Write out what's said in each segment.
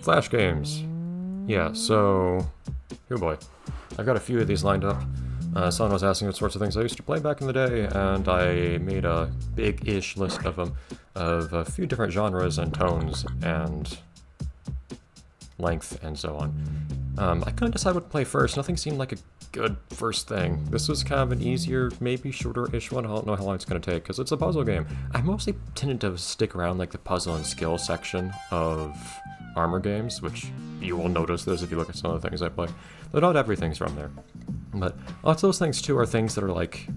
Flash games. Yeah, so... Oh boy. I've got a few of these lined up. Someone was asking what sorts of things I used to play back in the day, and I made a big-ish list of them, of a few different genres and tones and length and so on. I couldn't decide what to play first. Nothing seemed like a good first thing. This was kind of an easier, maybe shorter-ish one. I don't know how long it's going to take, because it's a puzzle game. I mostly tended to stick around like the puzzle and skill section of armor games, which you will notice this if you look at some of the things I play. But not everything's from there. But lots of those things too are things that are like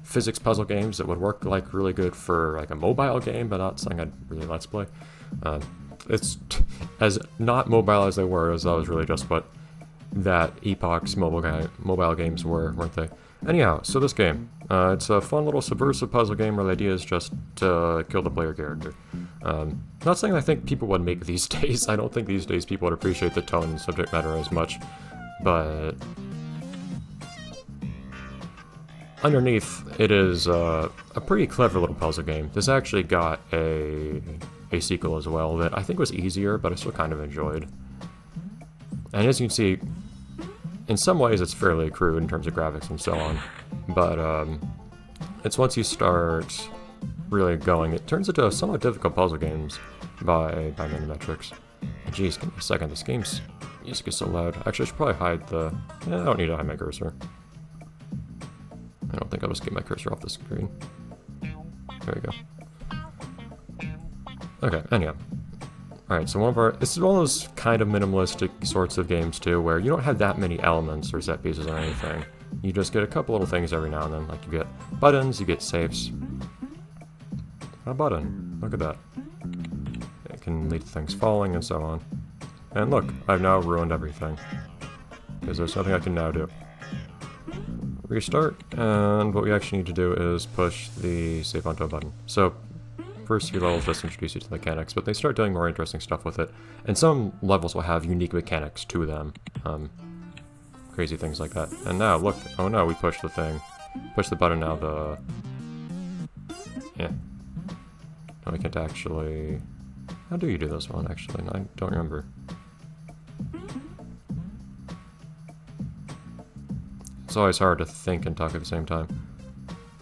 physics puzzle games that would work like really good for like a mobile game, but not something I'd really let's play. It's as not mobile as they were, as that was really just what that epoch's mobile games were, weren't they? Anyhow, so this game, it's a fun little subversive puzzle game where the idea is just to kill the player character. Not something I think people would make these days. I don't think these days people would appreciate the tone and subject matter as much, but underneath it is a pretty clever little puzzle game. This actually got a sequel as well that I think was easier, but I still kind of enjoyed. And as you can see, in some ways it's fairly crude in terms of graphics and so on, but it's once you start really going, it turns into a somewhat difficult puzzle games by many metrics. And geez, give me a second, this game's music is so loud. Actually, I should probably hide the... I don't need to hide my cursor. I don't think I'll just get my cursor off the screen. There we go. Okay, anyhow. Alright, so this is one of those kind of minimalistic sorts of games too, where you don't have that many elements or set pieces or anything. You just get a couple little things every now and then, like you get buttons, you get safes. A button, look at that. It can lead to things falling and so on. And look, I've now ruined everything. Because there's nothing I can now do. Restart, and what we actually need to do is push the save onto a button. So, first few levels just introduce you to the mechanics, but they start doing more interesting stuff with it. And some levels will have unique mechanics to them. Crazy things like that. And now, look, oh no, we pushed the thing. Push the button now, yeah. No, we can't actually... How do you do this one, actually? I don't remember. It's always hard to think and talk at the same time.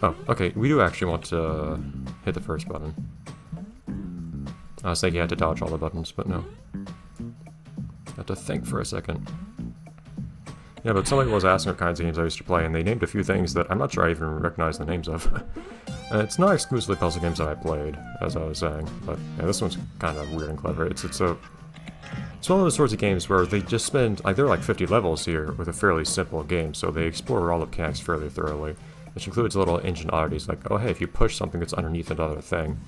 Oh, okay, we do actually want to hit the first button. I was thinking you had to dodge all the buttons, but no. Have to think for a second. Yeah, but somebody was asking what kinds of games I used to play, and they named a few things that I'm not sure I even recognize the names of. It's not exclusively puzzle games that I played, as I was saying, but yeah, this one's kind of weird and clever. It's one of those sorts of games where they just spend, like, there are like 50 levels here with a fairly simple game, so they explore all the mechanics fairly thoroughly, which includes little engine oddities like, oh hey, if you push something that's underneath another thing,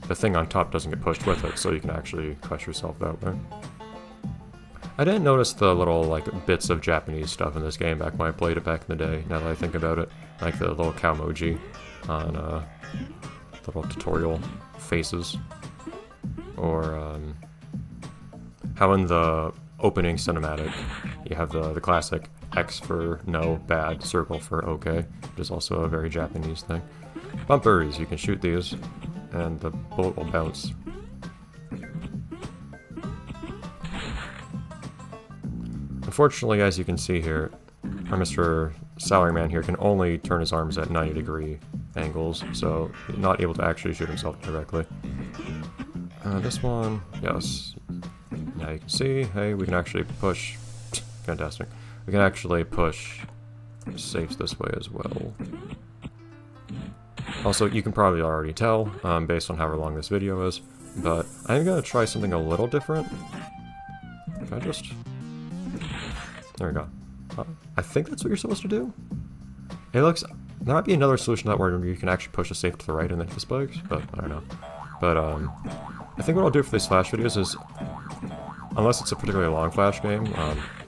the thing on top doesn't get pushed with it, so you can actually crush yourself that way. I didn't notice the little, like, bits of Japanese stuff in this game back when I played it back in the day, now that I think about it. Like the little cow emoji on, little tutorial faces. Or, how in the opening cinematic, you have the classic X for no, bad, circle for okay, which is also a very Japanese thing. Bumpers, you can shoot these, and the bullet will bounce. Unfortunately, as you can see here, our Mr. Salaryman here can only turn his arms at 90-degree angles, so he's not able to actually shoot himself directly. This one, yes. Now you can see, hey, we can actually push... Fantastic. We can actually push safes this way as well. Also, you can probably already tell, based on however long this video is, but I'm going to try something a little different. If I just... There we go. I think that's what you're supposed to do. It looks... There might be another solution to that where you can actually push a safe to the right and then hit the spikes, but I don't know. But, I think what I'll do for these Flash videos is, unless it's a particularly long Flash game,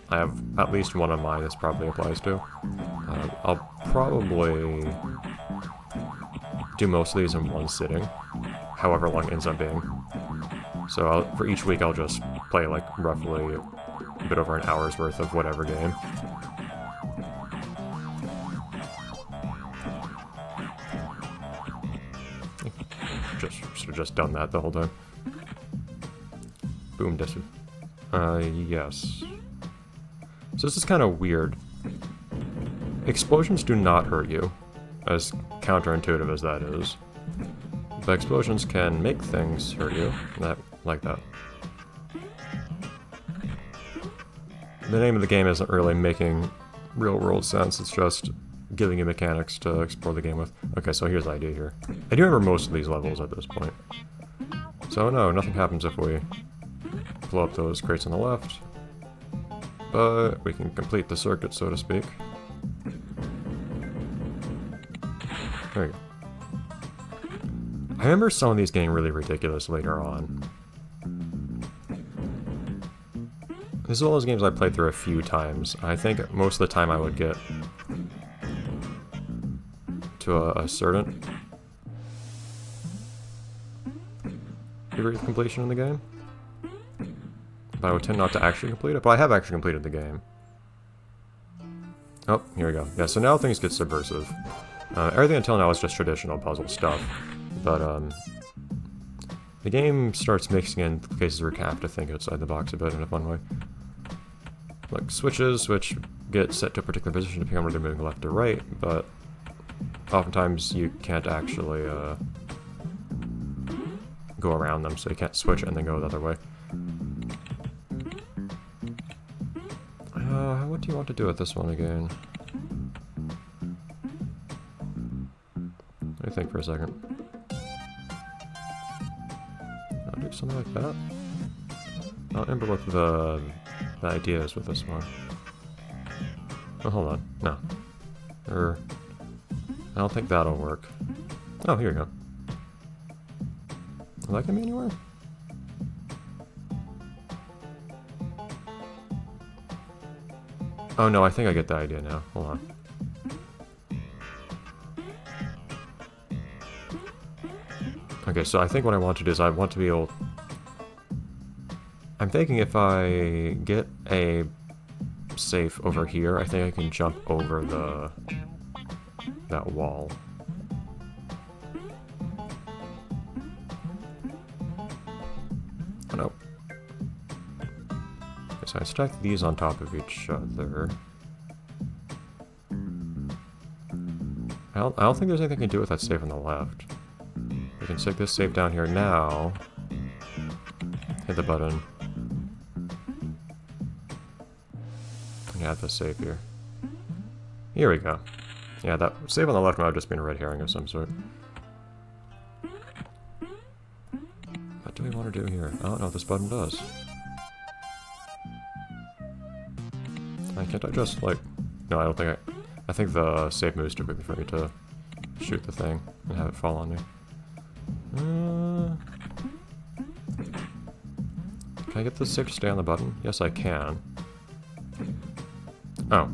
I have at least one of mine this probably applies to. I'll probably do most of these in one sitting, however long it ends up being. So for each week I'll just play like roughly a bit over an hour's worth of whatever game. Should have just done that the whole time. Boom, Yes. So this is kind of weird. Explosions do not hurt you, as counterintuitive as that is. But explosions can make things hurt you, like that. The name of the game isn't really making real-world sense, it's just giving you mechanics to explore the game with. Okay, so here's the idea here. I do remember most of these levels at this point. So no, nothing happens if we blow up those crates on the left. But we can complete the circuit, so to speak. There you go. I remember some of these getting really ridiculous later on. This is one of those games I played through a few times. I think most of the time I would get to a certain degree of completion in the game. But I would tend not to actually complete it, but I have actually completed the game. Oh, here we go. Yeah, so now things get subversive. Everything until now is just traditional puzzle stuff, but the game starts mixing in cases where you have to think outside the box a bit in a fun way. Like switches, which get set to a particular position depending on whether they're moving left or right, but oftentimes you can't actually go around them, so you can't switch and then go the other way. What do you want to do with this one again? Let me think for a second. I'll do something like that. I don't remember what the idea is with this one. Oh, hold on. No. I don't think that'll work. Oh, here we go. Will that get me anywhere? Oh no, I think I get the idea now. Hold on. Okay, so I think what I want to do is I want to be able... I'm thinking if I get a safe over here, I think I can jump over that wall. Oh no. So I stack these on top of each other. I don't think there's anything I can do with that safe on the left. We can stick this safe down here now. Hit the button. And add the safe here. Here we go. Yeah, that safe on the left might have just been a red herring of some sort. What do we want to do here? I don't know what this button does. Can't I just, like... No, I don't think I think the safe moves too quickly for me to shoot the thing and have it fall on me. Can I get the safe to stay on the button? Yes, I can. Oh.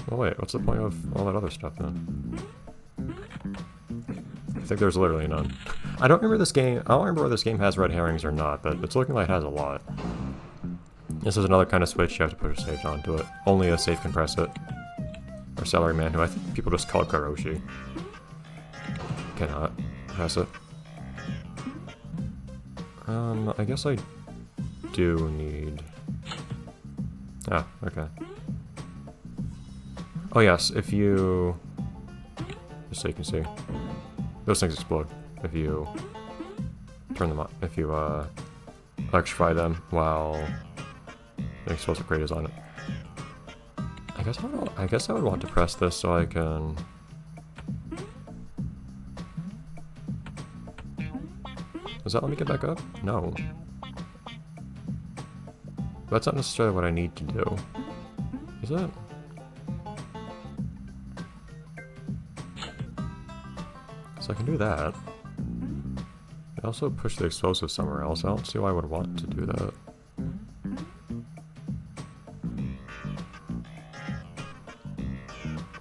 Well, wait, what's the point of all that other stuff, then? I think there's literally none. I don't remember this game... I don't remember whether this game has red herrings or not, but it's looking like it has a lot. This is another kind of switch, you have to put a safe onto it. Only a safe can press it. Or Salaryman, who I think people just call Karoshi, cannot press it. I guess I do need... Ah, okay. Oh yes, if you... Just so you can see. Those things explode if you turn them on, if you electrify them while the explosive crate is on it. I guess I would want to press this so I can... Does that let me get back up? No. That's not necessarily what I need to do. Is it? So I can do that. I also push the explosive somewhere else. I don't see why I would want to do that.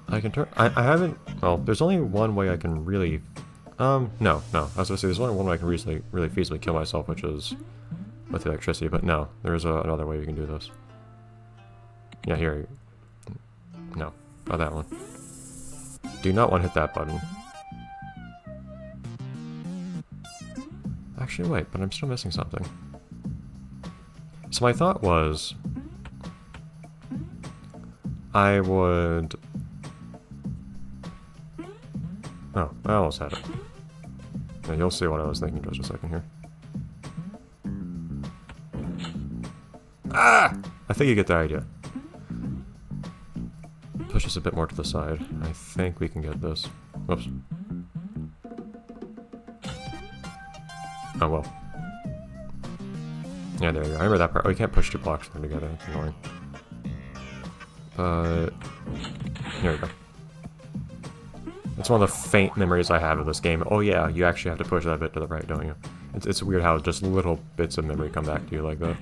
I can turn... I haven't... Well, there's only one way I can really... No. I was gonna say, there's only one way I can really feasibly kill myself, which is with electricity, but no. There's another way we can do this. Yeah, here. No. Not that one. Do not want to hit that button. Actually, wait, but I'm still missing something. So my thought was, I would... Oh, I almost had it. Yeah, you'll see what I was thinking just a second here. Ah! I think you get the idea. Push this a bit more to the side. I think we can get this. Whoops. Oh well. Yeah, there you go. I remember that part. Oh, you can't push two blocks together. That's annoying. But... here we go. That's one of the faint memories I have of this game. Oh yeah, you actually have to push that bit to the right, don't you? It's weird how just little bits of memory come back to you like that.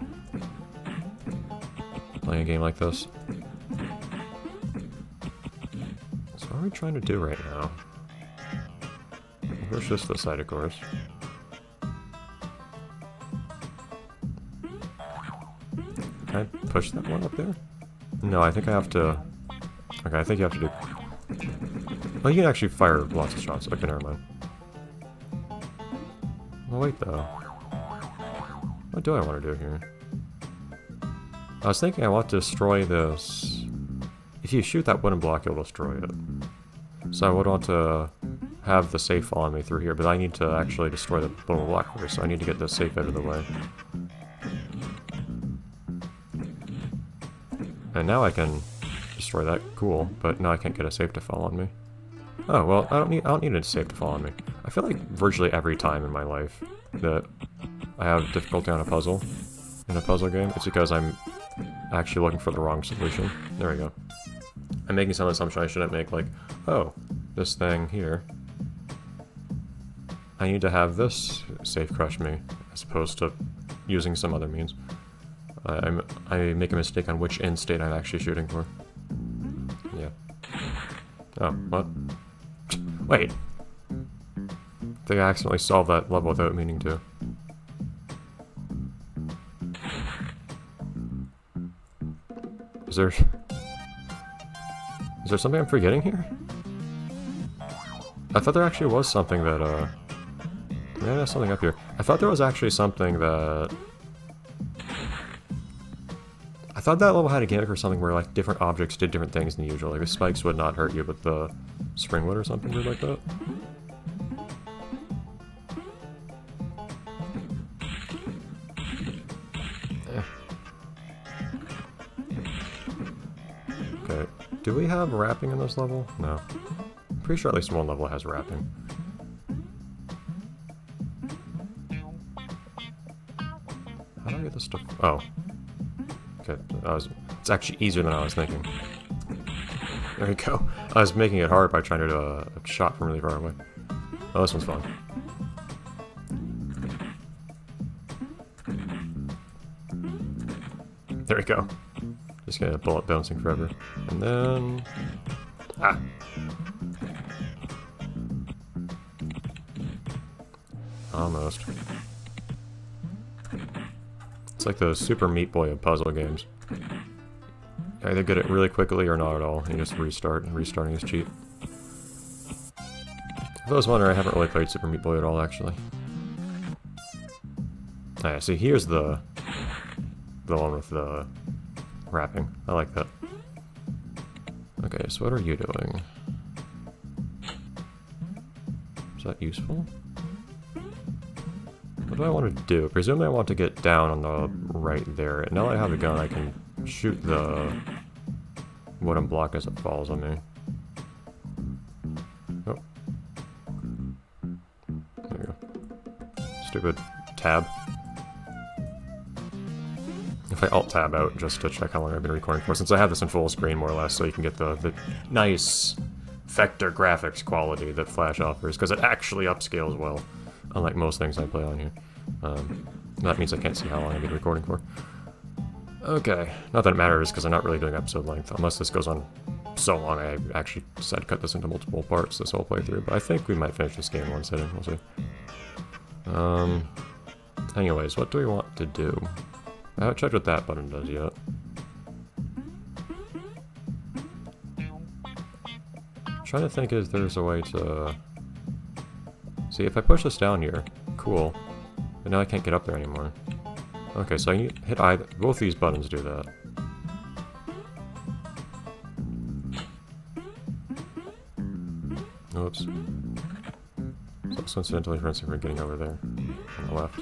Playing a game like this. So what are we trying to do right now? Push this to the side, of course. Can I push that one up there? No, I think I have to... Okay, I think you have to do... Well, you can actually fire lots of shots. Okay, never mind. Well, wait, though. What do I want to do here? I was thinking I want to destroy this... If you shoot that wooden block, it'll destroy it. So I would want to have the safe follow me through here, but I need to actually destroy the wooden block first, so I need to get the safe out of the way. And now I can destroy that. Cool, but now I can't get a safe to fall on me. Oh, well, I don't need a safe to fall on me. I feel like virtually every time in my life that I have difficulty on a puzzle, in a puzzle game, it's because I'm actually looking for the wrong solution. There we go. I'm making some assumption I shouldn't make, like, oh, this thing here, I need to have this safe crush me, as opposed to using some other means. I make a mistake on which end state I'm actually shooting for. Yeah. Oh, what? Wait. I think I accidentally solved that level without meaning to. Is there something I'm forgetting here? I thought there actually was something that, maybe there's something up here. I thought there was actually something that... I thought that level had a gimmick or something where, like, different objects did different things than usual. Like, the spikes would not hurt you, but the spring would or something weird like that. Okay, do we have wrapping in this level? No. I'm pretty sure at least one level has wrapping. How do I get this stuff? Oh. Okay, it's actually easier than I was thinking. There we go. I was making it hard by trying to do a shot from really far away. Oh, this one's fun. There we go. Just gonna bullet bouncing forever. And then... Ah! Almost. It's like the Super Meat Boy of puzzle games. You either get it really quickly or not at all, and you just restart, and restarting is cheap. If I was wondering, I haven't really played Super Meat Boy at all, actually. Ah, see, here's the one with the wrapping. I like that. Okay, so what are you doing? Is that useful? What do I want to do? Presumably I want to get down on the right there. And now that I have a gun, I can shoot the wooden block as it falls on me. Oh. There you go. Stupid tab. If I alt-tab out just to check how long I've been recording for, since I have this in full screen more or less, so you can get the nice vector graphics quality that Flash offers, because it actually upscales well. Unlike most things I play on here. That means I can't see how long I've been recording for. Okay, not that it matters, because I'm not really doing episode length, unless this goes on so long I actually decided to cut this into multiple parts this whole playthrough, but I think we might finish this game in one sitting, we'll see. Anyways, what do we want to do? I haven't checked what that button does yet. I'm trying to think if there's a way to... See, if I push this down here, cool. But now I can't get up there anymore. Okay, so I need to hit either. Both these buttons do that. Oops. So this incidentally prevents me from getting over there on the left.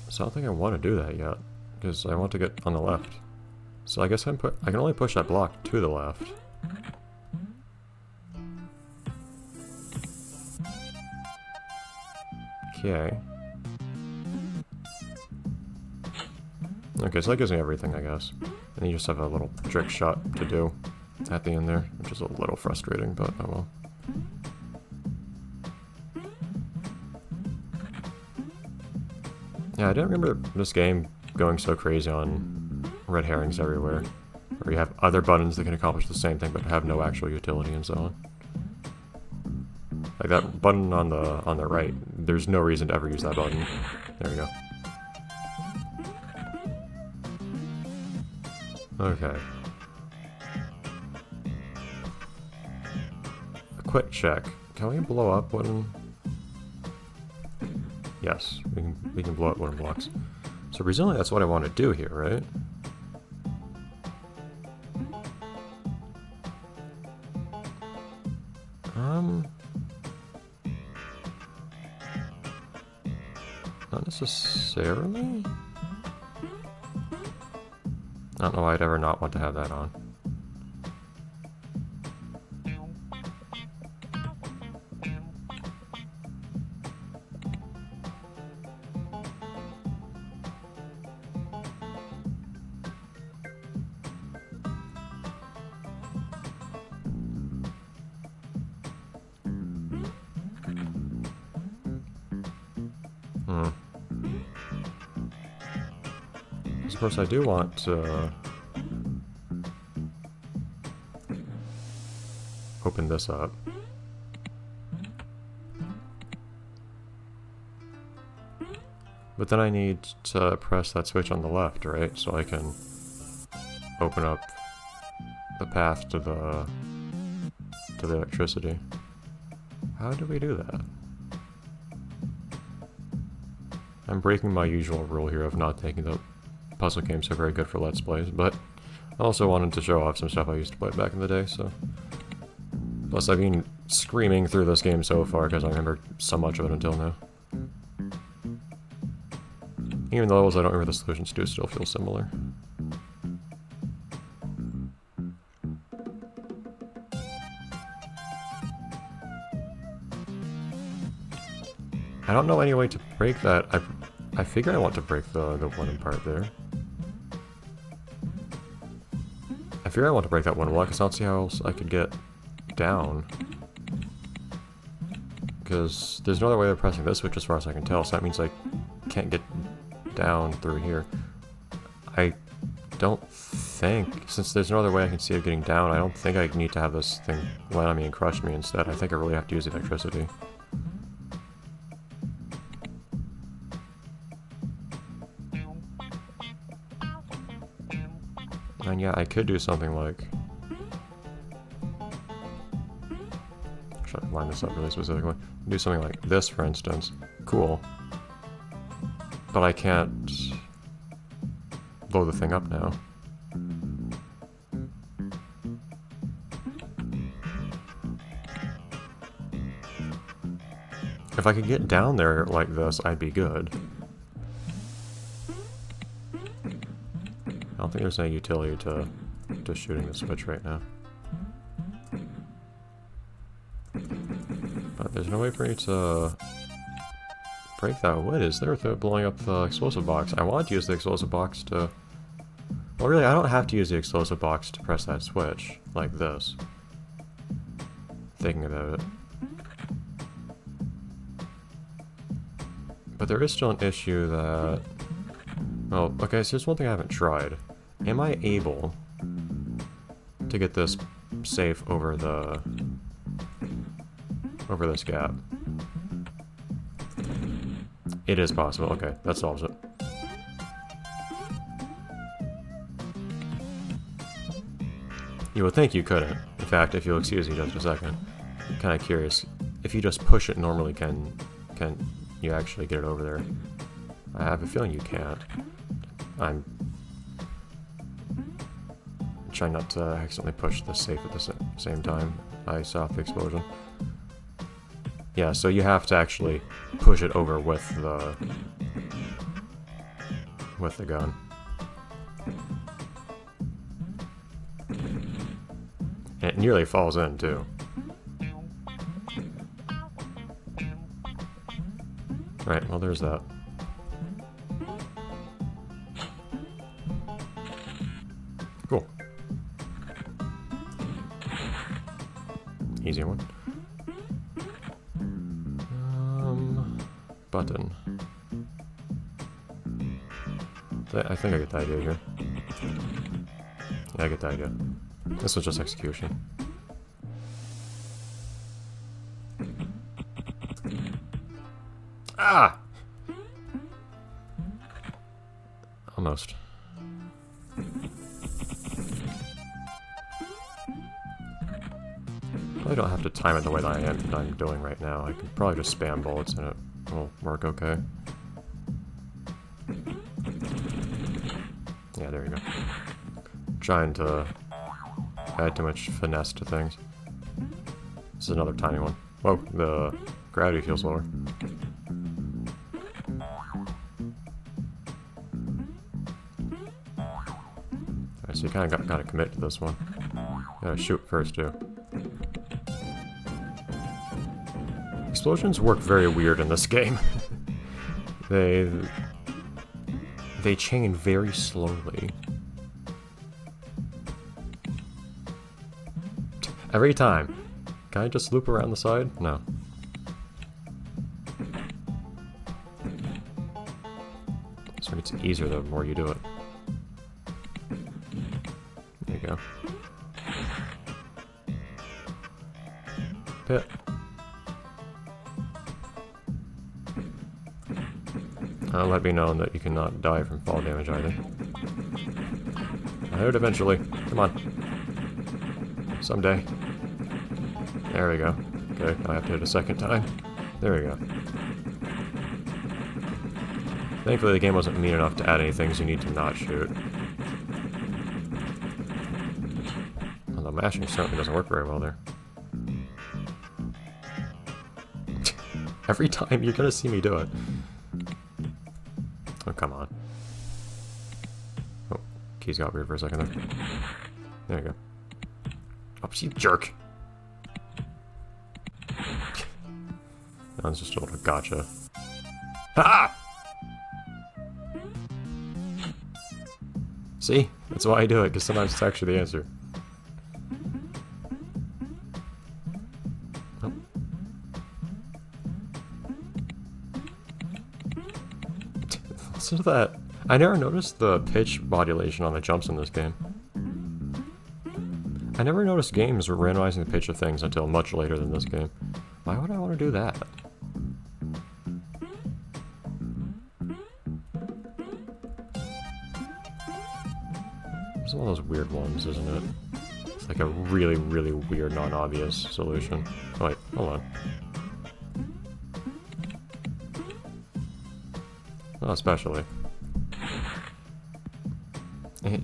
So I don't think I want to do that yet, because I want to get on the left. So I guess I can only push that block to the left. Okay. Okay, so that gives me everything, I guess. And you just have a little trick shot to do at the end there, which is a little frustrating, but oh well. Yeah, I don't remember this game going so crazy on red herrings everywhere, where you have other buttons that can accomplish the same thing but have no actual utility and so on. Like that button on the right, there's no reason to ever use that button. There we go. Okay. A quick check. Can we blow up wooden? Yes, we can blow up wooden blocks. So presumably that's what I want to do here, right? Not necessarily? I don't know why I'd ever not want to have that on. Of course, I do want to open this up. But then I need to press that switch on the left, right? So I can open up the path to the electricity. How do we do that? I'm breaking my usual rule here of not taking the puzzle games so very good for Let's Plays, but I also wanted to show off some stuff I used to play back in the day, so... Plus, I've been screaming through this game so far because I remember so much of it until now. Even the levels I don't remember the solutions to still feel similar. I don't know any way to break that. I figure I want to break the wooden part there. I figure I want to break that one block because I don't see how else I could get down. Because there's no other way of pressing this switch as far as I can tell, so that means I can't get down through here. I don't think, since there's no other way I can see of getting down, I don't think I need to have this thing land on me and crush me instead. I think I really have to use electricity. And yeah, I could do something like... Should I line this up really specifically? Do something like this, for instance. Cool. But I can't blow the thing up now. If I could get down there like this, I'd be good. I don't think there's any utility to shooting the switch right now. But there's no way for me to break that wood, is there, without blowing up the explosive box? I want to use the explosive box to... Well, really, I don't have to use the explosive box to press that switch, like this. Thinking about it. But there is still an issue that... Well, okay, so here's one thing I haven't tried. Am I able to get this safe over this gap? It is possible. Okay, that solves it. You would think you couldn't. In fact, if you'll excuse me just a second, kind of curious. If you just push it normally, can you actually get it over there? I have a feeling you can't. I'm trying not to accidentally push the safe at the same time I saw the explosion. Yeah, so you have to actually push it over with the gun. And it nearly falls in, too. Right, well, there's that. Cool. Easy one. Button. I think I get the idea here. Yeah, I get the idea. This was just execution. Ah! Almost. Probably don't have to time it the way that I'm doing right now. I could probably just spam bullets and it will work okay. Yeah, there you go. Trying to add too much finesse to things. This is another tiny one. Whoa, the gravity feels lower. Alright, so you kind of gotta commit to this one. You gotta shoot first, too. Explosions work very weird in this game. They chain very slowly. Every time. Can I just loop around the side? No. So it's easier the more you do it. There you go. Pit. Let me know that you cannot die from fall damage either. I heard eventually. Come on. Someday. There we go. Okay, I have to hit a second time. There we go. Thankfully the game wasn't mean enough to add any things you need to not shoot. Although mashing certainly doesn't work very well there. Every time you're gonna see me do it. Oh, come on. Oh, keys got weird for a second there. There you go. Oh, you jerk! That was just a little gotcha. Ha! See? That's why I do it, because sometimes it's actually the answer. Oh. Listen to that. I never noticed the pitch modulation on the jumps in this game. I never noticed games were randomizing the pitch of things until much later than this game. Why would I want to do that? It's one of those weird ones, isn't it? It's like a really, really weird, non-obvious solution. Oh, wait, hold on. Not especially.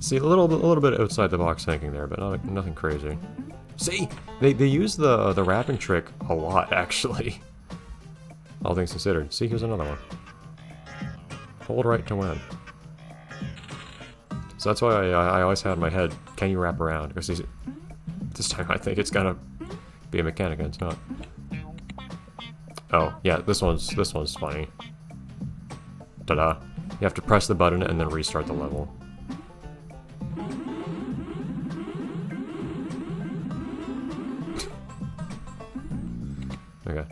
See, a little bit outside the box thinking there, but nothing crazy. See, they use the wrapping trick a lot, actually. All things considered. See, here's another one. Hold right to win. So that's why I always had in my head, can you wrap around? Because this time I think it's gonna be a mechanic, and it's not. Oh, yeah, this one's funny. Ta-da. You have to press the button and then restart the level. Okay.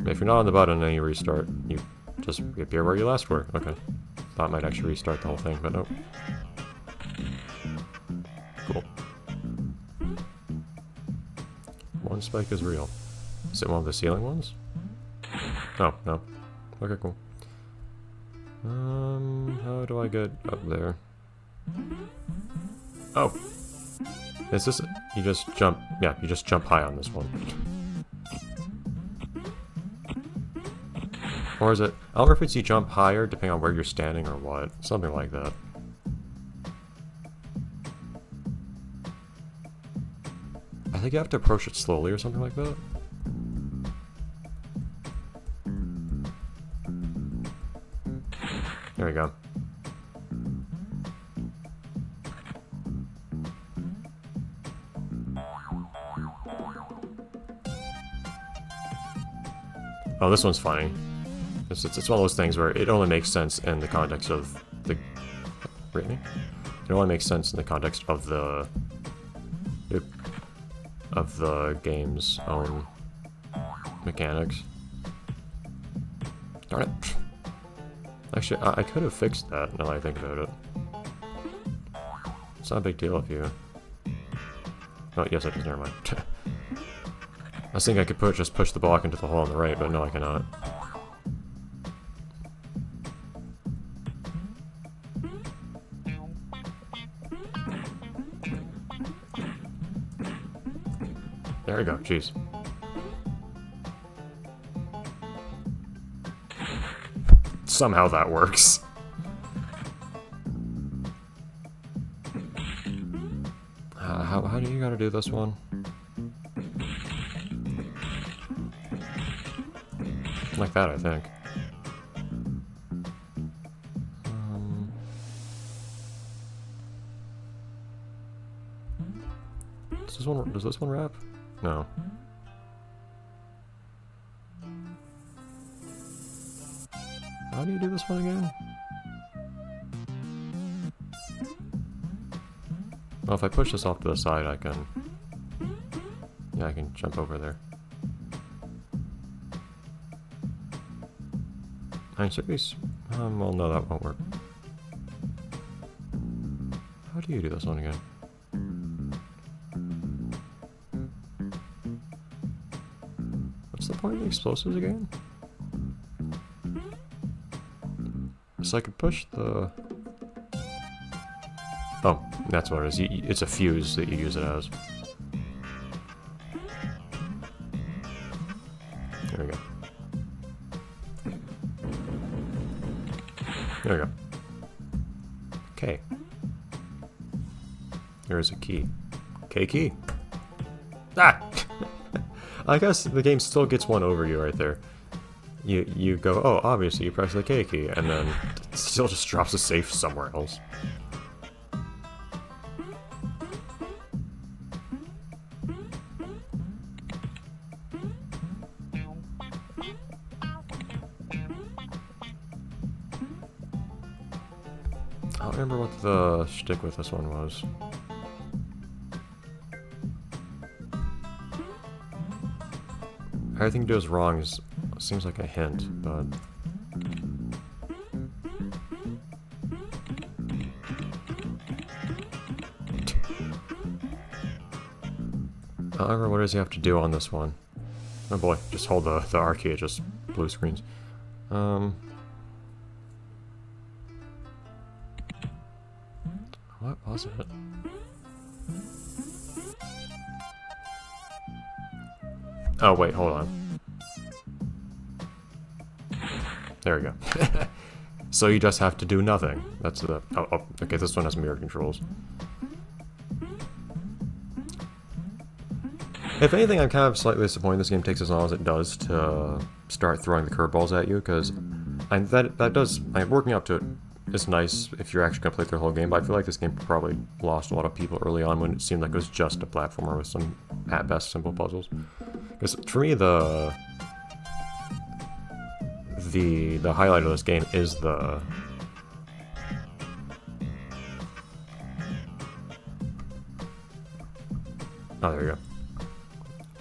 If you're not on the button and you restart, you just reappear where you last were. Okay. Thought it might actually restart the whole thing, but nope. Cool. One spike is real. Is it one of the ceiling ones? Oh, no. Okay, cool. How do I get up there? Oh! It's just, you just jump, yeah, you just jump high on this one. Or is it, I don't know if it's you jump higher depending on where you're standing or what. Something like that. I think you have to approach it slowly or something like that. There we go. Oh, this one's funny. It's one of those things where it only makes sense in the context of the... Rating? It only makes sense in the context of the game's own mechanics. Darn it. Actually, I could have fixed that now that I think about it. It's not a big deal if you... Oh, yes it is, never mind. I was thinking I could just push the block into the hole on the right, but no I cannot. There we go, jeez. Somehow that works. How do you gotta do this one? Like that, I think. Does this one wrap? No. How do you do this one again? Well, if I push this off to the side, I can... Yeah, I can jump over there. I'm serious? Well, no, that won't work. How do you do this one again? What's the point of the explosives again? So I could push the... Oh, that's what it is. It's a fuse that you use it as. There we go. There we go. Okay. There is a key. K-key. Ah! I guess the game still gets one over you right there. You go, oh, obviously you press the K key, and then it still just drops a safe somewhere else. I don't remember what the shtick with this one was. Everything you do is wrong seems like a hint, but... I don't remember what it is you have to do on this one. Oh boy, just hold the R key, it just blue screens. What was it? Oh wait, hold on. There we go. So you just have to do nothing. That's the... Oh, okay, this one has mirror controls. If anything, I'm kind of slightly disappointed this game takes as long as it does to start throwing the curveballs at you, because that does... working up to it is nice if you're actually going to play through the whole game, but I feel like this game probably lost a lot of people early on when it seemed like it was just a platformer with some, at best, simple puzzles. Because for me, the highlight of this game is the... Oh, there you go.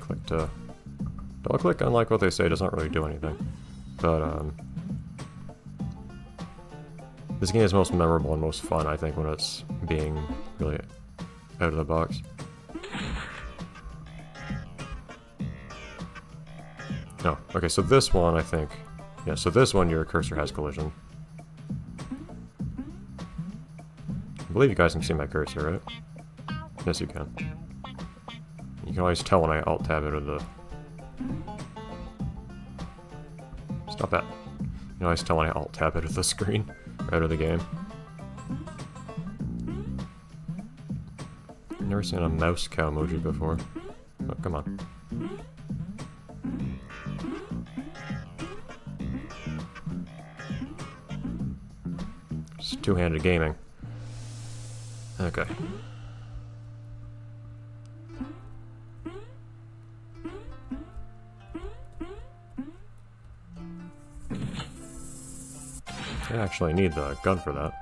Click to... Double click, unlike what they say, does not really do anything. But, this game is most memorable and most fun, I think, when it's being really out of the box. Oh, okay, so this one, I think... Yeah, so this one, your cursor has collision. I believe you guys can see my cursor, right? Yes, you can. can always tell when I alt-tab out of the... Stop that. You can always tell when I alt-tab out of the screen, or out of the game. I've never seen a mouse cow emoji before. Oh, come on. It's two-handed gaming. Okay. I actually need the gun for that.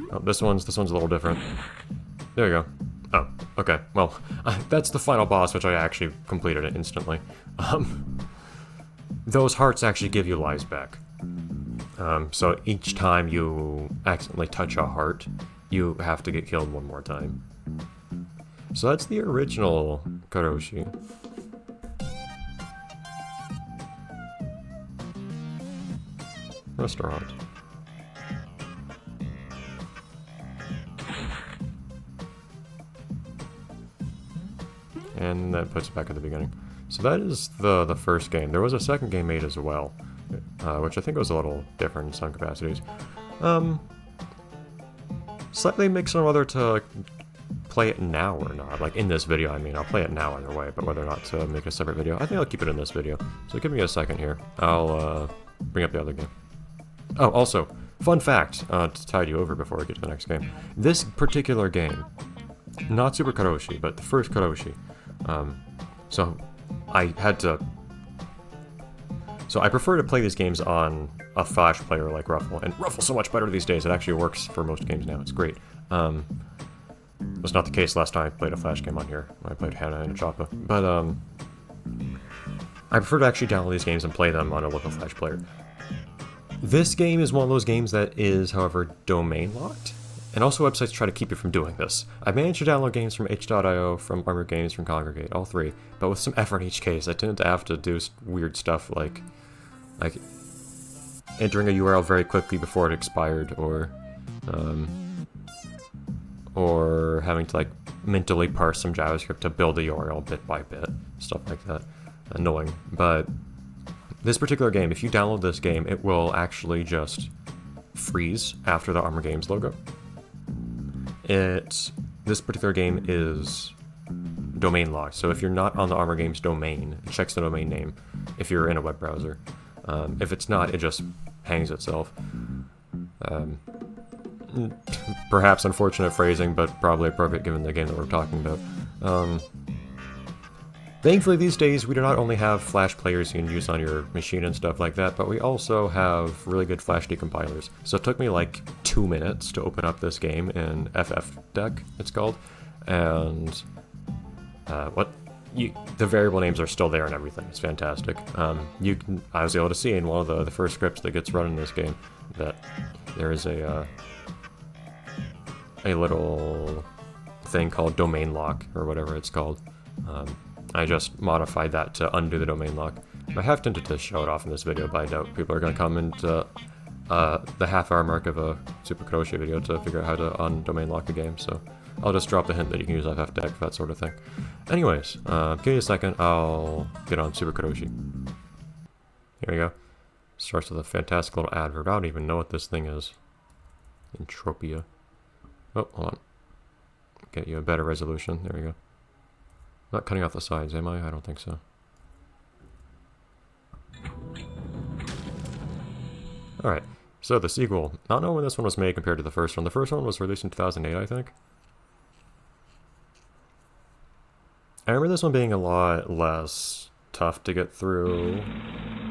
Oh, this one's a little different. There you go. Oh, okay. Well, that's the final boss, which I actually completed it instantly. Those hearts actually give you lives back. So each time you accidentally touch a heart, you have to get killed one more time. So that's the original Karoshi. Restaurant. And that puts it back at the beginning. So that is the first game. There was a second game made as well, which I think was a little different in some capacities. Slightly mixed on whether to play it now or not. Like in this video, I mean, I'll play it now either way, but whether or not to make a separate video, I think I'll keep it in this video. So give me a second here. I'll bring up the other game. Oh, also, fun fact, to tide you over before I get to the next game. This particular game, not Super Karoshi, but the first Karoshi, so I prefer to play these games on a Flash player like Ruffle, and Ruffle's so much better these days, it actually works for most games now, it's great. It was not the case last time I played a Flash game on here, when I played Hana and Choppa, but I prefer to actually download these games and play them on a local Flash player. This game is one of those games that is, however, domain locked, and also websites try to keep you from doing this. I managed to download games from itch.io, from Armor Games, from Congregate, all three, but with some effort in each case. I tended to have to do weird stuff like entering a URL very quickly before it expired, or having to like mentally parse some JavaScript to build a URL bit by bit, stuff like that. Annoying, but this particular game, if you download this game, it will actually just freeze after the Armor Games logo. This particular game is domain locked, so if you're not on the Armor Games domain, it checks the domain name if you're in a web browser. If it's not, it just hangs itself. Perhaps unfortunate phrasing, but probably appropriate given the game that we're talking about. Thankfully these days we do not only have Flash players you can use on your machine and stuff like that, but we also have really good Flash decompilers. So it took me like 2 minutes to open up this game in FFdeck, it's called, and the variable names are still there and everything. It's fantastic. I was able to see in one of the first scripts that gets run in this game that there is a little thing called domain lock, or whatever it's called. I just modified that to undo the domain lock. I have tempted to show it off in this video, but I doubt people are going to come into the half-hour mark of a Super Karoshi video to figure out how to un-domain lock a game, so I'll just drop the hint that you can use FFdeck for that sort of thing. Anyways, give me a second, I'll get on Super Karoshi. Here we go. Starts with a fantastic little advert. I don't even know what this thing is. Entropia. Oh, hold on. Get you a better resolution. There we go. Not cutting off the sides, am I? I don't think so. Alright, so the sequel. Not knowing when this one was made compared to the first one. The first one was released in 2008, I think. I remember this one being a lot less tough to get through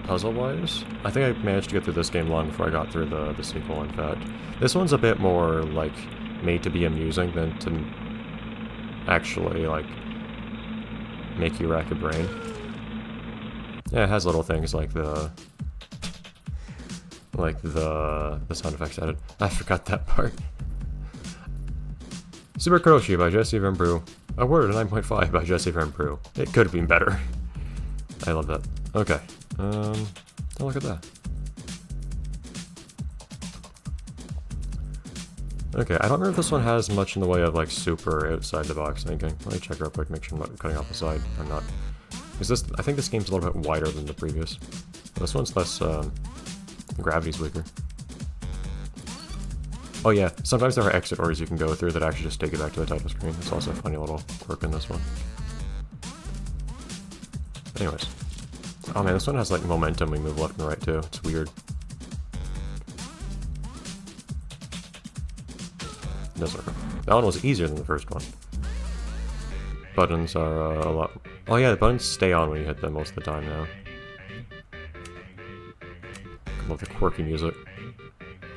puzzle-wise. I think I managed to get through this game long before I got through the sequel, in fact. This one's a bit more, like, made to be amusing than to actually, like, make you rack your brain. Yeah, it has little things like the sound effects added. I forgot that part. Super Karoshi by Jesse Van Brew. Awarded a 9.5 by Jesse Van Brew. It could have been better. I love that. Okay. Oh, look at that. Okay, I don't remember if this one has much in the way of like super outside the box thinking. Let me check real quick, make sure I'm not cutting off the side. I'm not. Is this? I think this game's a little bit wider than the previous. This one's less. Gravity's weaker. Oh yeah, sometimes there are exit orders you can go through that actually just take you back to the title screen. It's also a funny little quirk in this one. Anyways. Oh man, this one has like momentum, we move left and right too. It's weird. It does work. That one was easier than the first one. Buttons are a lot... Oh yeah, the buttons stay on when you hit them most of the time now. I love the quirky music.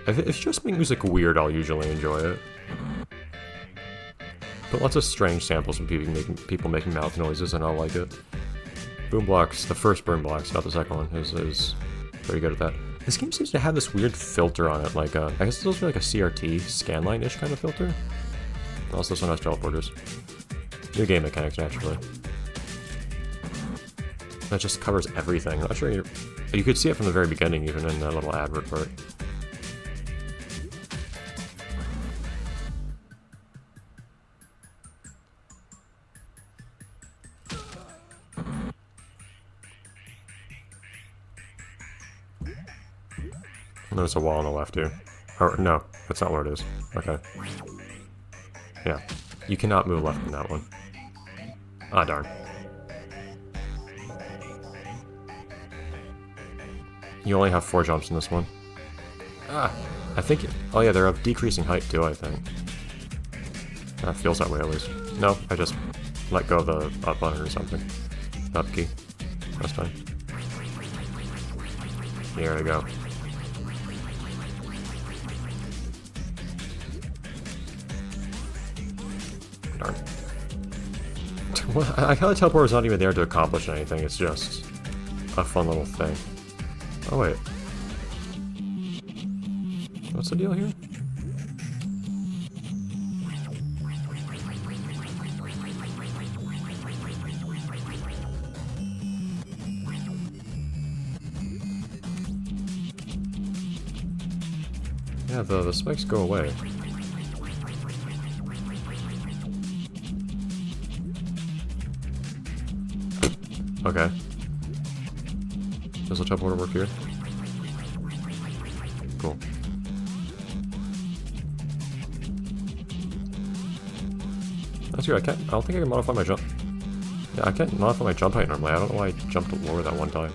If you just make music weird, I'll usually enjoy it. But lots of strange samples of people making mouth noises, and I'll like it. Boom blocks, the first boom blocks, not the second one, is very good at that. This game seems to have this weird filter on it, like I guess it's supposed to be like a CRT, scanline-ish kind of filter. Also, this one has teleporters. New game mechanics, naturally. That just covers everything. I'm not sure you could see it from the very beginning, even in that little advert part. There's a wall on the left here. Or, no, that's not where it is. Okay. Yeah. You cannot move left in that one. Ah, darn. You only have 4 jumps in this one. Ah! I think... Oh yeah, they're of decreasing height too, I think. That feels that way at least. No, I just let go of the up button or something. Up key. That's fine. Here we go. Darn. Well, I kind of teleport is not even there to accomplish anything, it's just a fun little thing. Oh wait. What's the deal here? Yeah, the spikes go away. Okay. Does the teleporter work here? Cool. That's good. I don't think I can modify my jump. Yeah, I can't modify my jump height normally. I don't know why I jumped lower that one time.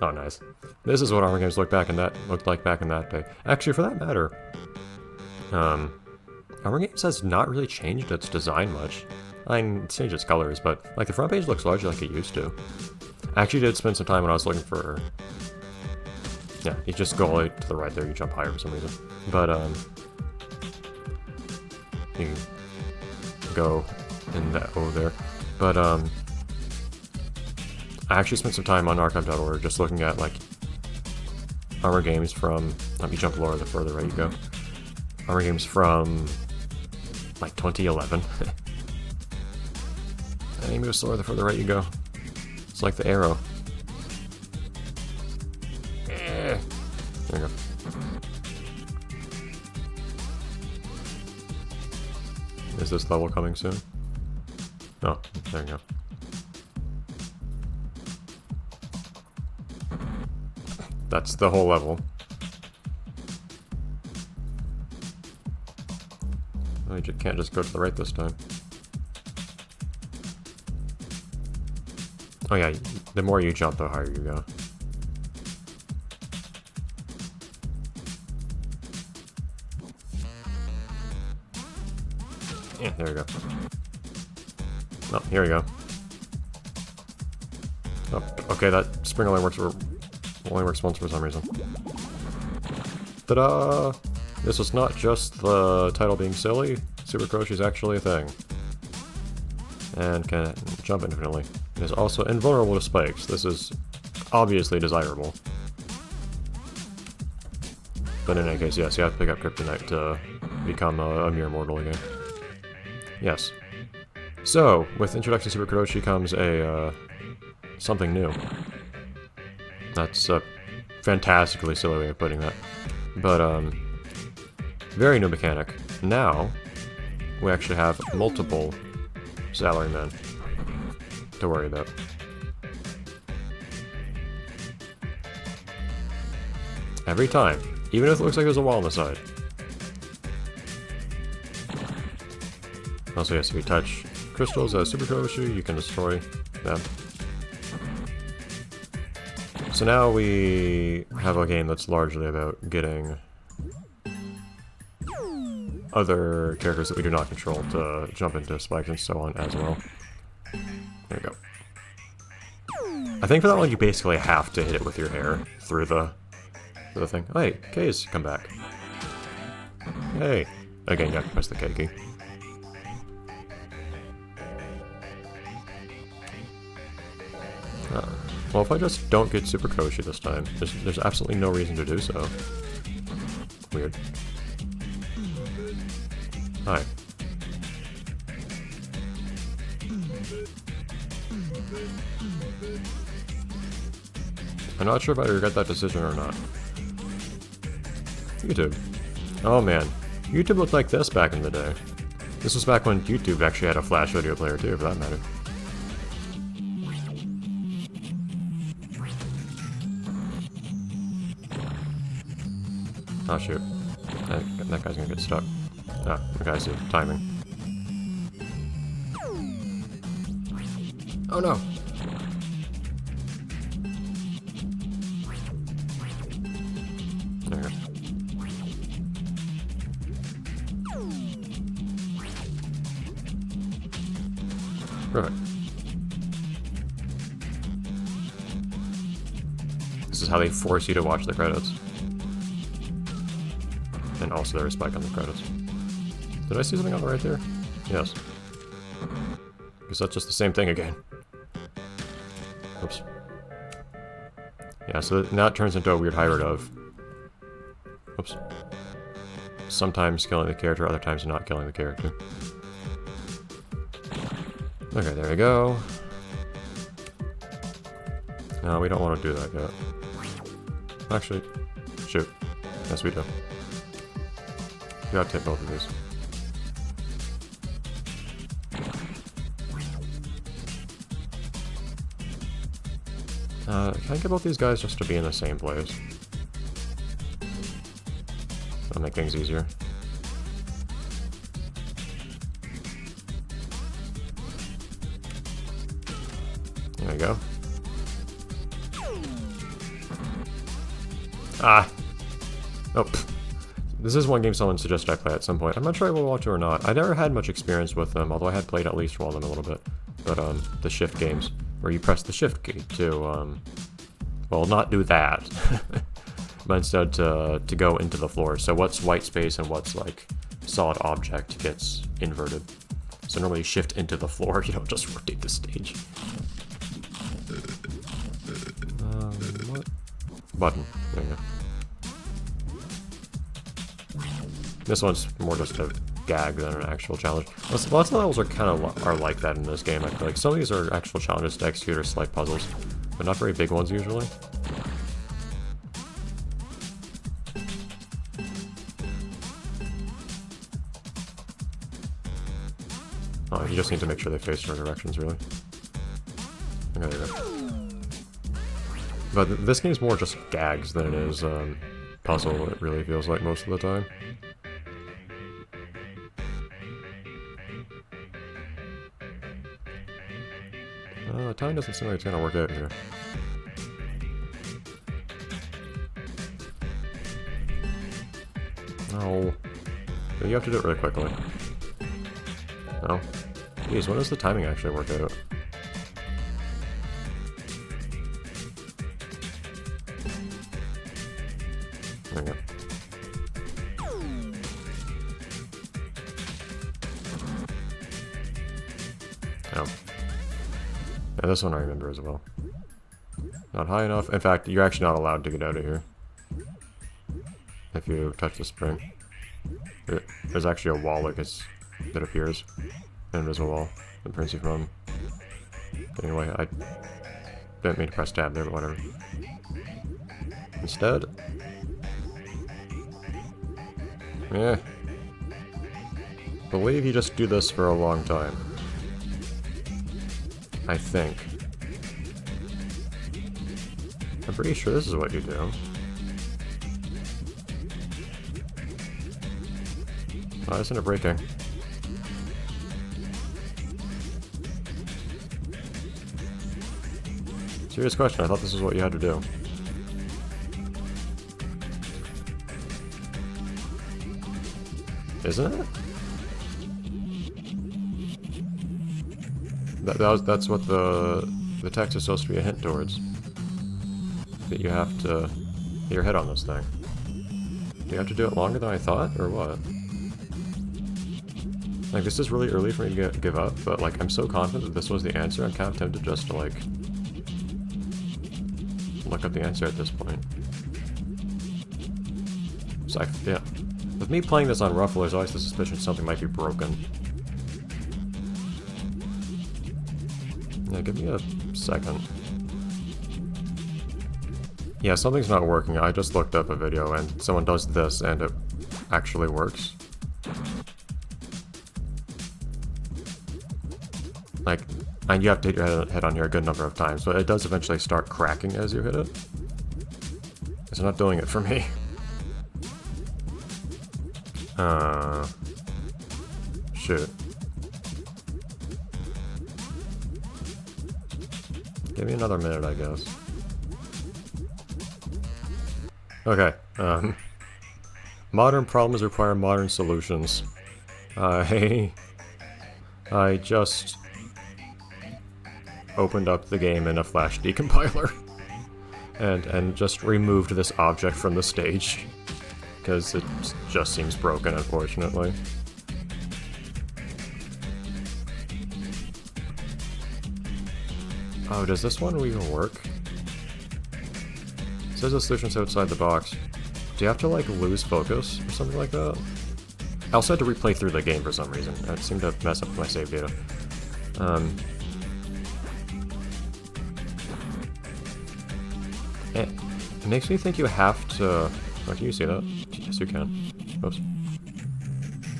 Oh, nice. This is what armor games looked like back in that day. Actually, for that matter, armor games has not really changed its design much. I mean, it's changed its colors, but like the front page looks largely like it used to. I actually did spend some time when I was looking for... Yeah, you just go all the way to the right there, you jump higher for some reason. But, you can go in that over there. But, I actually spent some time on archive.org just looking at, like, armor games from... Let me jump lower the further right you go. Armor games from, like, 2011. And you move slower the further right you go. It's like the arrow. There you go. Is this level coming soon? Oh, there you go. That's the whole level. Oh, you can't just go to the right this time. Oh yeah, the more you jump, the higher you go. Yeah, there we go. Oh, here we go. Oh, okay, that spring only works once for some reason. Ta-da! This is not just the title being silly. Super Karoshi is actually a thing. And can jump infinitely. It is also invulnerable to spikes. This is obviously desirable. But in any case, yes, you have to pick up Kryptonite to become a mere mortal again. Yes. So, with Introduction to Super Karoshi comes a, something new. That's a fantastically silly way of putting that. But, Very new mechanic. Now, we actually have multiple salarymen to worry about. Every time. Even if it looks like there's a wall on the side. Also, yes, if you touch crystals as Super Karoshi, you can destroy them. So now we have a game that's largely about getting other characters that we do not control to jump into spikes and so on as well. There you go. I think for that one you basically have to hit it with your hair through the thing. Oh, hey, K's come back. Hey. Again, you have to press the K key. Well, if I just don't get Super Karoshi this time, there's absolutely no reason to do so. Weird. Hi. I'm not sure if I regret that decision or not. YouTube. Oh man, YouTube looked like this back in the day. This was back when YouTube actually had a Flash video player too, for that matter. Oh shoot. That guy's gonna get stuck. Ah, okay, I see. Timing. Oh no! There we go. Perfect. This is how they force you to watch the credits. And also there is spike on the credits. Did I see something on the right there? Yes. Guess that's just the same thing again. Oops. Yeah, so now it turns into a weird hybrid of... Oops. Sometimes killing the character, other times not killing the character. Okay, there we go. No, we don't want to do that yet. Actually, shoot. Yes, we do. You gotta take both of these. Can I get both these guys just to be in the same place? That'll make things easier. There we go. Ah! Oh, this is one game someone suggested I play at some point. I'm not sure I will want to or not. I never had much experience with them, although I had played at least one of them a little bit. But, the shift games, where you press the shift key to, well, not do that, but instead to go into the floor. So what's white space and what's, like, solid object gets inverted. So normally you shift into the floor, you don't just rotate the stage. What? Button. There you go. This one's more just a gag than an actual challenge. Lots of levels are kind of like that in this game. I feel like some of these are actual challenges to execute or slight puzzles, but not very big ones usually. Oh, you just need to make sure they face your directions, really. Okay, there you go. But this game's more just gags than it is puzzle, it really feels like most of the time. Time doesn't seem like it's gonna work out here. No. You have to do it really quickly. No. Jeez, when does the timing actually work out? There we go. Oh. Yeah, this one I remember as well. Not high enough. In fact, you're actually not allowed to get out of here if you touch the spring. There's actually a wall that appears. An invisible wall that prevents you from... Anyway, I didn't mean to press tab there, but whatever. Eh. Believe you just do this for a long time. I think. I'm pretty sure this is what you do. Why isn't it breaking? Serious question, I thought this is what you had to do. Isn't it? That's what the text is supposed to be a hint towards. That you have to hit your head on this thing. Do you have to do it longer than I thought, or what? Like, this is really early for me to give up, but like, I'm so confident that this was the answer, I'm kind of tempted just to like look up the answer at this point. So yeah. With me playing this on Ruffle, there's always the suspicion something might be broken. Yeah, give me a second. Yeah, something's not working. I just looked up a video and someone does this and it actually works. Like, and you have to hit your head on here a good number of times, but it does eventually start cracking as you hit it. It's not doing it for me. Shoot. Give me another minute, I guess. Okay, modern problems require modern solutions. I just opened up the game in a Flash decompiler and just removed this object from the stage because it just seems broken, unfortunately. Oh, does this one even work? It says the solution's outside the box. Do you have to, like, lose focus or something like that? I also had to replay through the game for some reason. It seemed to mess up my save data. It makes me think you have to... Oh, can you see that? Yes, you can. Oops.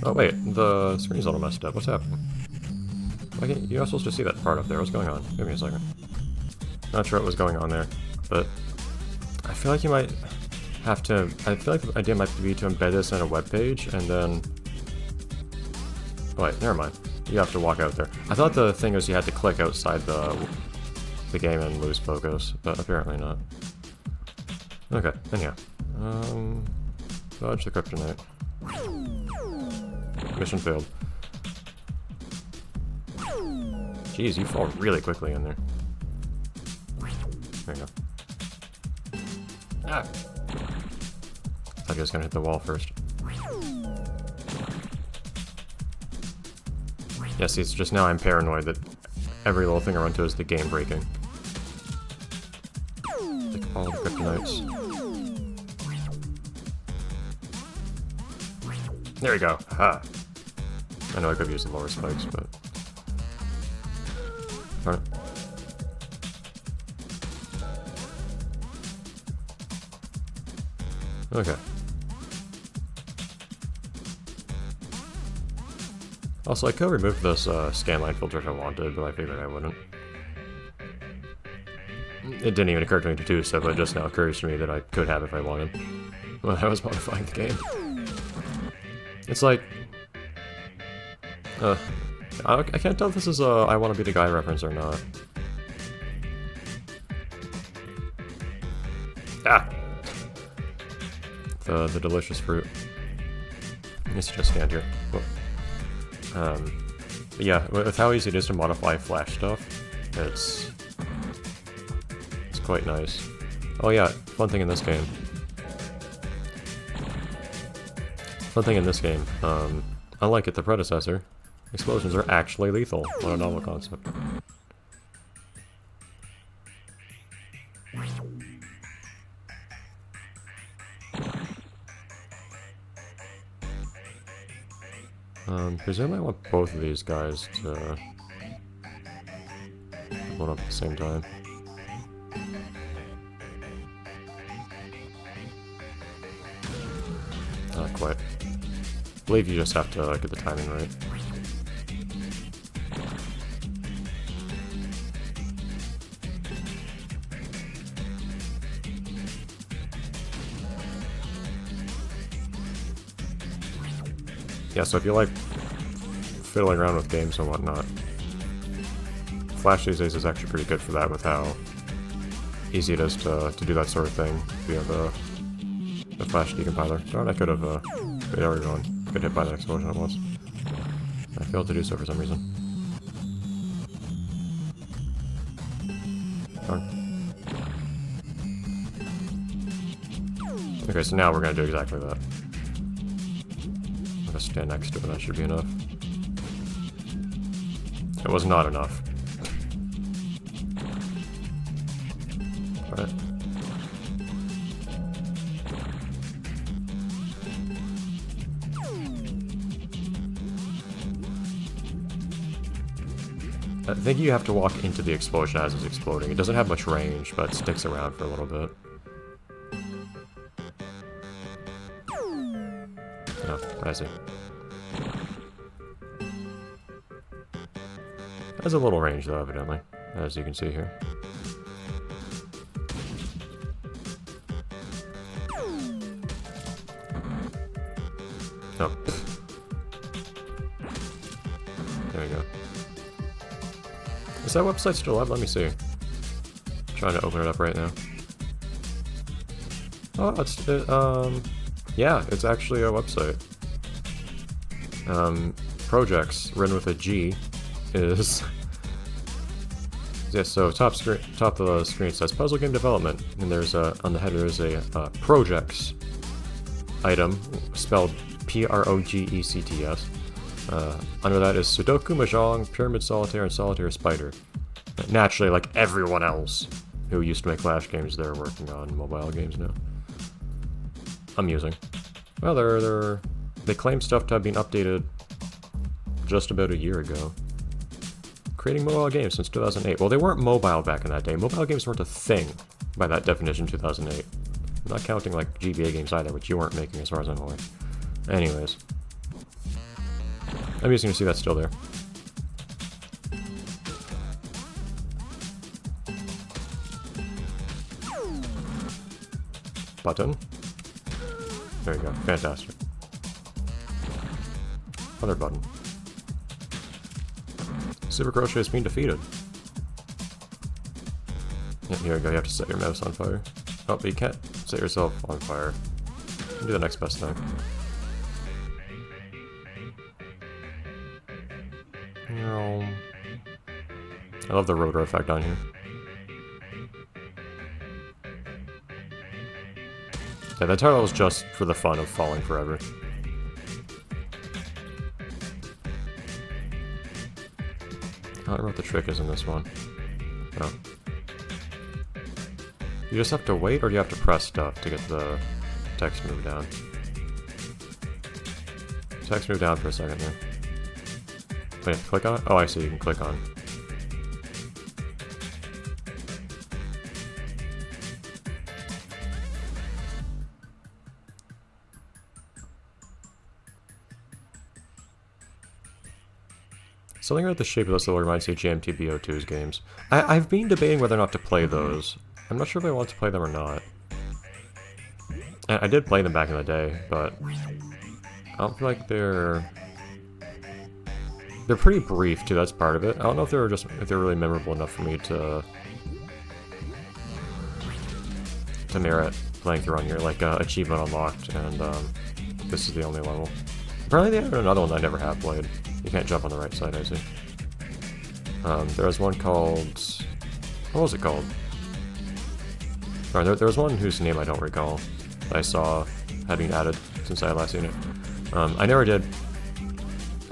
Oh, wait. The screen's a little messed up. What's happening? You're not supposed to see that part up there. What's going on? Give me a second. Not sure what was going on there, but I feel like you might have to... I feel like the idea might be to embed this in a web page, and then... Oh, wait, never mind. You have to walk out there. I thought the thing was you had to click outside the game and lose focus, but apparently not. Okay, anyhow. Dodge the kryptonite. Mission failed. Jeez, you fall really quickly in there. There you go. Ah! I thought he was gonna hit the wall first. Yeah, see, it's just now I'm paranoid that every little thing I run to is the game breaking. Like all the kryptonites. There we go. Ha! I know I could have used the lower spikes, but... Darn it. Okay. Also, I could remove this scanline filter if I wanted, but I figured I wouldn't. It didn't even occur to me to do so, but it just now occurs to me that I could have if I wanted. When I was modifying the game. It's like... I can't tell if this is a I Wanna Be the Guy reference or not. Ah! The delicious fruit. I guess you just stand here. But yeah, with how easy it is to modify Flash stuff, it's quite nice. Oh yeah, fun thing in this game. Unlike the predecessor, explosions are actually lethal. What a novel concept. Presumably I want both of these guys to blow up at the same time. Not quite. believe you just have to get the timing right. Yeah, so if you like fiddling around with games and whatnot, Flash these days is actually pretty good for that, with how easy it is to do that sort of thing via the Flash decompiler. Darn, I could have made everyone get hit by that explosion at once. I failed to do so for some reason. Darn. Okay, so now we're gonna do exactly that. I'm gonna stand next to it, that should be enough. It was not enough. Alright. I think you have to walk into the explosion as it's exploding. It doesn't have much range, but sticks around for a little bit. Oh, I see. Has a little range though, evidently, as you can see here. Oh. There we go. Is that website still up? Let me see. I'm trying to open it up right now. Oh, yeah, it's actually a website. Projects, written with a G, is... Yeah, so top of the screen says puzzle game development, and there's on the header there's a projects item spelled P-R-O-G-E-C-T-S. Under that is Sudoku, Mahjong, Pyramid Solitaire, and Solitaire Spider. Naturally, like everyone else who used to make Flash games, they're working on mobile games now. Amusing. Well, they claim stuff to have been updated just about a year ago. Creating mobile games since 2008. Well, they weren't mobile back in that day. Mobile games weren't a thing by that definition, 2008. I'm not counting like GBA games either, which you weren't making as far as I'm aware. Anyways. Amusing to see that's still there. Button. There you go. Fantastic. Other button. Super Karoshi has been defeated. Yeah, here we go. You have to set your mouse on fire. Oh, but you can't set yourself on fire. Do the next best thing. I love the rotor effect on here. Yeah, that title was just for the fun of falling forever. I don't remember what the trick is in this one. Oh. You just have to wait, or do you have to press stuff to get the text moved down? Text moved down for a second there. Wait, click on it? Oh, I see, you can click on. Something about the shape of this little reminds me of GMTBO2's games. I've been debating whether or not to play those. I'm not sure if I want to play them or not. I did play them back in the day, but I don't feel like they're pretty brief too. That's part of it. I don't know if they're really memorable enough for me to merit playing through on here. Like achievement unlocked, and this is the only level. Apparently they have another one that I never have played. You can't jump on the right side, I see. There was one called... What was it called? Or there was one whose name I don't recall that I saw had been added since I had last seen it. I never did...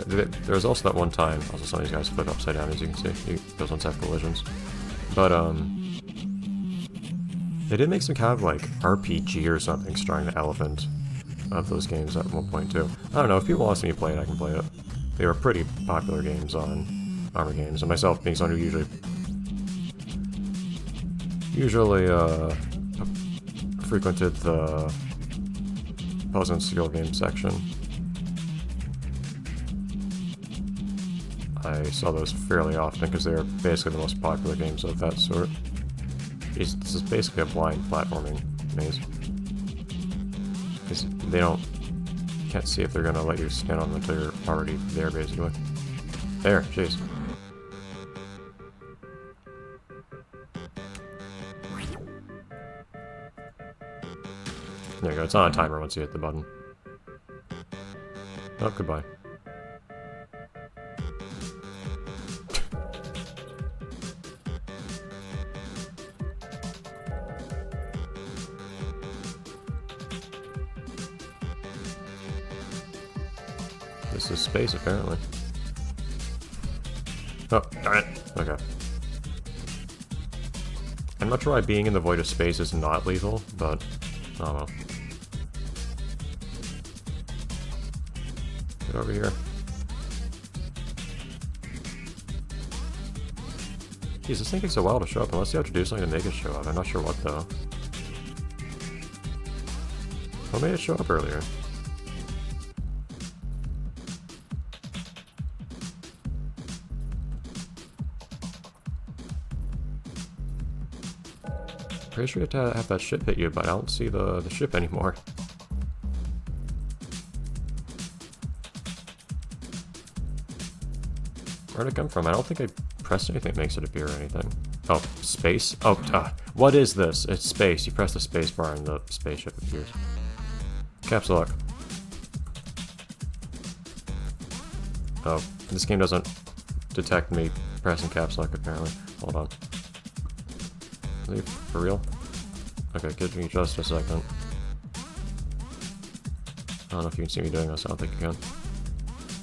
There was also that one time, also some of these guys flip upside down, as you can see. Those ones have collisions. But, they did make some kind of, like, RPG or something starring the elephant of those games at one point, too. I don't know, if people want to see me play it, I can play it. They were pretty popular games on Armor Games, and myself being someone who usually frequented the Puzzle and Skill game section. I saw those fairly often because they're basically the most popular games of that sort. This is basically a blind platforming maze. Because they don't... You can't see if they're gonna let you stand on them until you're already there, basically. There, jeez. There you go, it's on a timer once you hit the button. Oh, goodbye. This is space, apparently. Oh, darn it. Okay. I'm not sure why being in the void of space is not lethal, but... I don't know. Get over here. Geez, this thing takes a while to show up, unless you have to do something to make it show up. I'm not sure what, though. What made it show up earlier? Pretty sure you have to have that ship hit you, but I don't see the ship anymore. Where'd it come from? I don't think I pressed anything that makes it appear or anything. Oh, space? Oh, what is this? It's space. You press the space bar and the spaceship appears. Caps lock. Oh, this game doesn't detect me pressing caps lock, apparently. Hold on. Is it for real? Okay, give me just a second. I don't know if you can see me doing this. I don't think you can.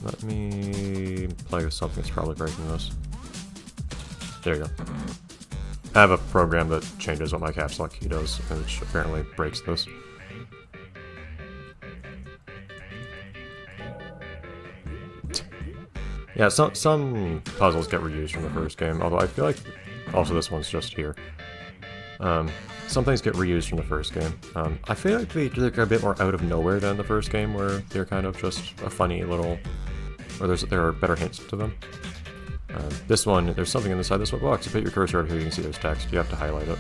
Let me play with something that's probably breaking this. There you go. I have a program that changes what my caps lock key does, which apparently breaks this. Yeah, some puzzles get reused from the first game, although I feel like also this one's just here. Some things get reused from the first game. I feel like they're a bit more out of nowhere than the first game, where they're kind of just a funny little... or there are better hints to them. This one, there's something inside this one box. You put your cursor over here, you can see there's text. You have to highlight it.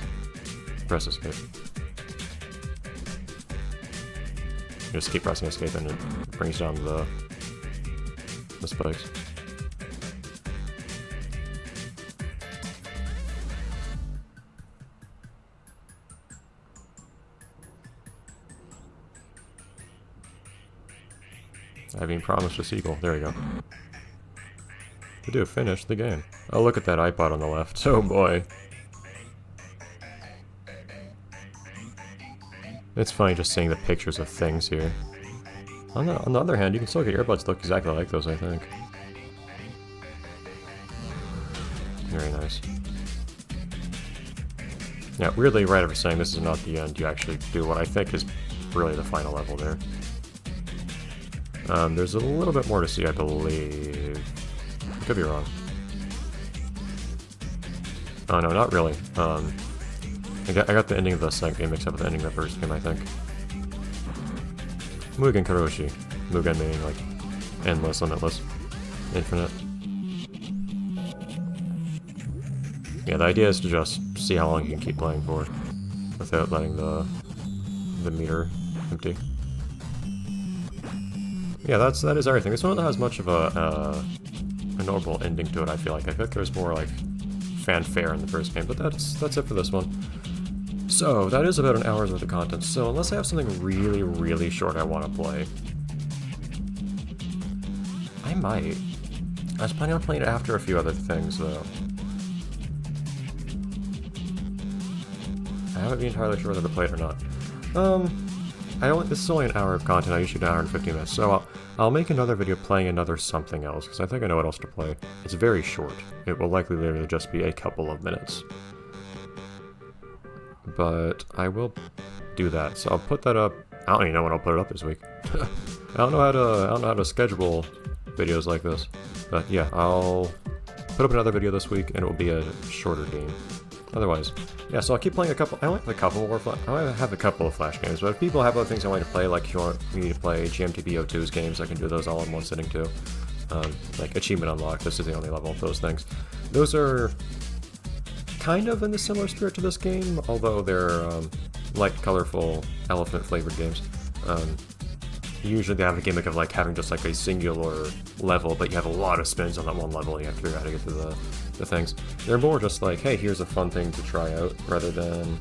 Press escape. You just keep pressing escape and it brings down the spikes. I've been promised a sequel. There we go. To do, finish the game. Oh, look at that iPod on the left. Oh boy. It's funny just seeing the pictures of things here. On the other hand, you can still get earbuds that look exactly like those, I think. Very nice. Yeah, weirdly, right after saying this is not the end, you actually do what I think is really the final level there. There's a little bit more to see, I believe. I could be wrong. Oh no, not really. I got the ending of the second game mixed up with the ending of the first game, I think. Mugen Karoshi. Mugen meaning like endless, limitless, infinite. Yeah, the idea is to just see how long you can keep playing for without letting the meter empty. Yeah, that is everything. This one has much of a notable ending to it, I feel like. I think there's more, like, fanfare in the first game, but that's it for this one. So, that is about an hour's worth of content, so unless I have something really, really short I want to play... I might. I was planning on playing it after a few other things, though. I haven't been entirely sure whether to play it or not. This is only an hour of content. I usually do an hour and 15 minutes, so I'll make another video playing another something else, because I think I know what else to play. It's very short. It will likely literally just be a couple of minutes. But I will do that, so I'll put that up. I don't even know when I'll put it up this week. I don't know how to schedule videos like this. But yeah, I'll put up another video this week, and it will be a shorter game. Otherwise, yeah, so I'll keep playing a couple. I only have a couple more. I have a couple of Flash games, but if people have other things I want to play, like if you want me to play GMTB02's games, I can do those all in one sitting too. like achievement unlocked, this is the only level, those things. Those are kind of in the similar spirit to this game, although they're light, colorful, elephant-flavored games. Usually they have a gimmick of like having just like a singular level, but you have a lot of spins on that one level, and you have to figure out how to get to the things. They're more just like, hey, here's a fun thing to try out, rather than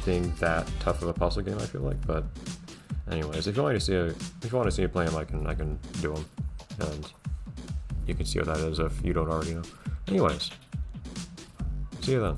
being that tough of a puzzle game, I feel like. But anyways, if you want to see me play them, I can do them, and you can see what that is if you don't already know. Anyways, see you then.